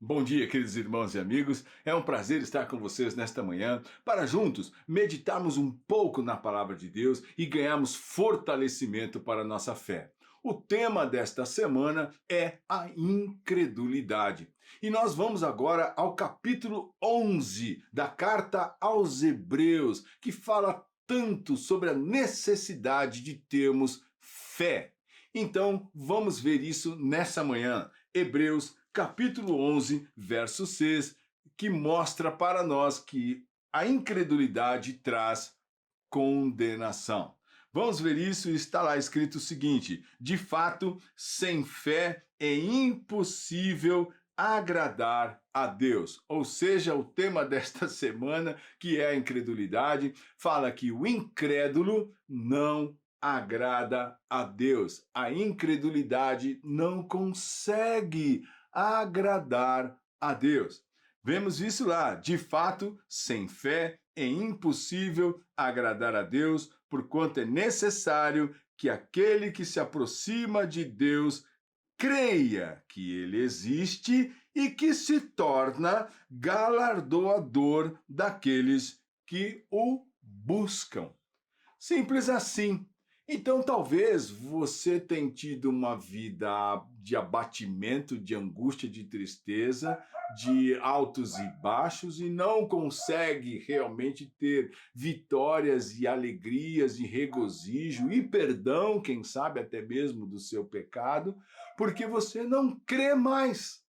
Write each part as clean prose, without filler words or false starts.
Bom dia, queridos irmãos e amigos. É um prazer estar com vocês nesta manhã para juntos meditarmos um pouco na palavra de Deus e ganharmos fortalecimento para a nossa fé. O tema desta semana é a incredulidade. E nós vamos agora ao capítulo 11 da carta aos Hebreus, que fala tanto sobre a necessidade de termos fé. Então, vamos ver isso nessa manhã. Hebreus capítulo 11, verso 6, que mostra para nós que a incredulidade traz condenação. Vamos ver isso, está lá escrito o seguinte: de fato, sem fé é impossível agradar a Deus. Ou seja, o tema desta semana, que é a incredulidade, fala que o incrédulo não agrada a Deus. A incredulidade não consegue agradar a Deus. Vemos isso lá. De fato, sem fé é impossível agradar a Deus, porquanto é necessário que aquele que se aproxima de Deus creia que ele existe e que se torna galardoador daqueles que o buscam. Simples assim. Então, talvez você tenha tido uma vida de abatimento, de angústia, de tristeza, de altos e baixos e não consegue realmente ter vitórias e alegrias e regozijo e perdão, quem sabe até mesmo do seu pecado, porque você não crê mais,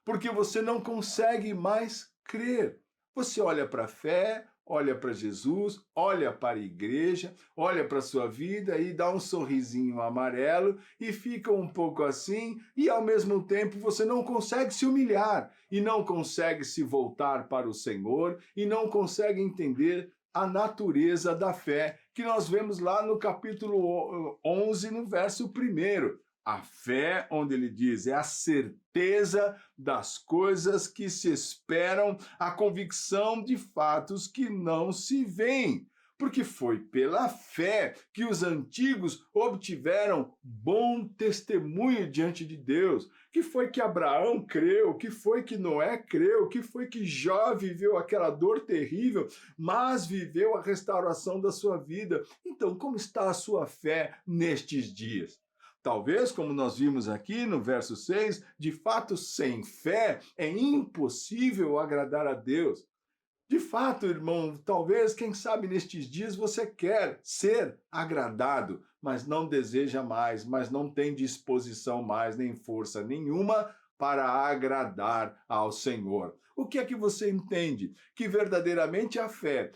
porque você não consegue mais crer. Você olha para a fé, olha para Jesus, olha para a igreja, olha para a sua vida e dá um sorrisinho amarelo e fica um pouco assim, e ao mesmo tempo você não consegue se humilhar e não consegue se voltar para o Senhor e não consegue entender a natureza da fé que nós vemos lá no capítulo 11, no verso 1. A fé, onde ele diz, é a certeza das coisas que se esperam, a convicção de fatos que não se veem. Porque foi pela fé que os antigos obtiveram bom testemunho diante de Deus. Que foi que Abraão creu, que foi que Noé creu, que foi que Jó viveu aquela dor terrível, mas viveu a restauração da sua vida. Então, como está a sua fé nestes dias? Talvez, como nós vimos aqui no verso 6, de fato, sem fé é impossível agradar a Deus. De fato, irmão, talvez, quem sabe nestes dias você quer ser agradado, mas não deseja mais, mas não tem disposição mais, nem força nenhuma para agradar ao Senhor. O que é que você entende? Que verdadeiramente a fé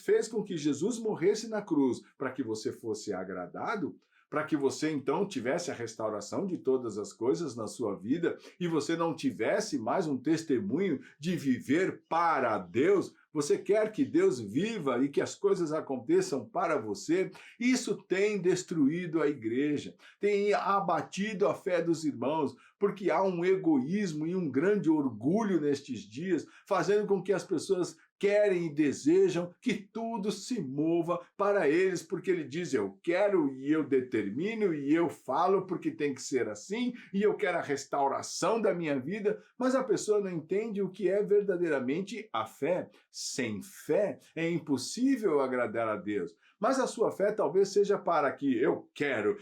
fez com que Jesus morresse na cruz para que você fosse agradado? Para que você então tivesse a restauração de todas as coisas na sua vida e você não tivesse mais um testemunho de viver para Deus? Você quer que Deus viva e que as coisas aconteçam para você? Isso tem destruído a igreja, tem abatido a fé dos irmãos, porque há um egoísmo e um grande orgulho nestes dias, fazendo com que as pessoas querem e desejam que tudo se mova para eles, porque ele diz, eu quero e eu determino e eu falo porque tem que ser assim, e eu quero a restauração da minha vida, mas a pessoa não entende o que é verdadeiramente a fé. Sem fé é impossível agradar a Deus. Mas a sua fé talvez seja para que eu quero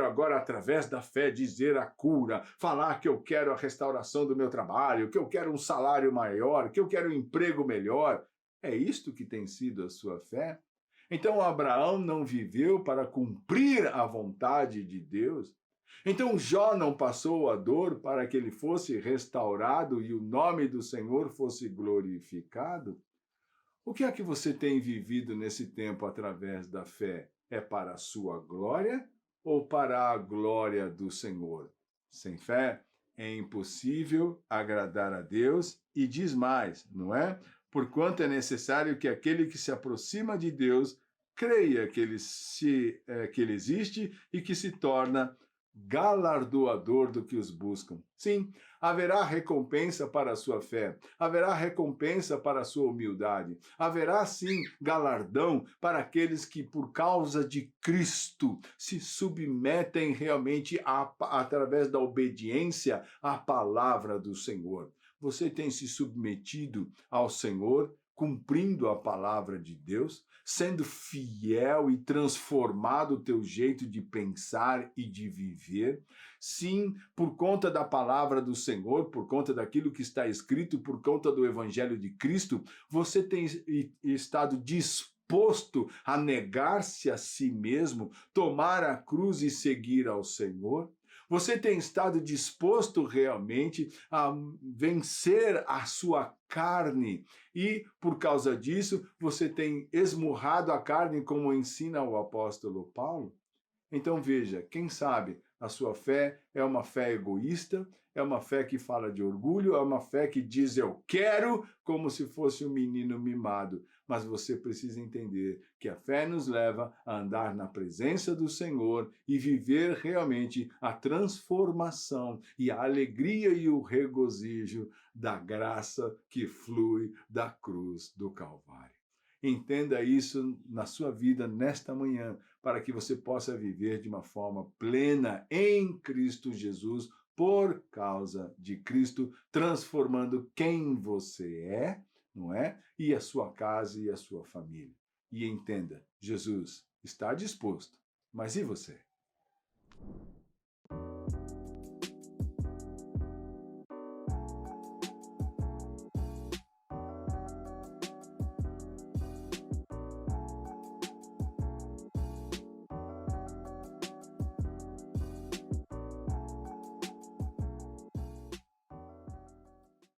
agora através da fé dizer a cura, falar que eu quero a restauração do meu trabalho, que eu quero um salário maior, que eu quero um emprego melhor. É isto que tem sido a sua fé? Então Abraão não viveu para cumprir a vontade de Deus? Então Jó não passou a dor para que ele fosse restaurado e o nome do Senhor fosse glorificado? O que é que você tem vivido nesse tempo através da fé? É para a sua glória ou para a glória do Senhor? Sem fé é impossível agradar a Deus e diz mais, não é? Porquanto é necessário que aquele que se aproxima de Deus creia que ele existe e que se torna galardoador do que os buscam. Sim, haverá recompensa para a sua fé, haverá recompensa para a sua humildade, haverá sim galardão para aqueles que, por causa de Cristo, se submetem realmente através da obediência à palavra do Senhor. Você tem se submetido ao Senhor, cumprindo a palavra de Deus, sendo fiel e transformado o teu jeito de pensar e de viver? Sim, por conta da palavra do Senhor, por conta daquilo que está escrito, por conta do Evangelho de Cristo, você tem estado disposto a negar-se a si mesmo, tomar a cruz e seguir ao Senhor? Você tem estado disposto realmente a vencer a sua carne e, por causa disso, você tem esmurrado a carne, como ensina o apóstolo Paulo? Então veja, quem sabe a sua fé é uma fé egoísta, é uma fé que fala de orgulho, é uma fé que diz eu quero, como se fosse um menino mimado. Mas você precisa entender que a fé nos leva a andar na presença do Senhor e viver realmente a transformação e a alegria e o regozijo da graça que flui da cruz do Calvário. Entenda isso na sua vida nesta manhã, para que você possa viver de uma forma plena em Cristo Jesus, por causa de Cristo, transformando quem você é, não é? E a sua casa e a sua família. E entenda, Jesus está disposto, mas e você?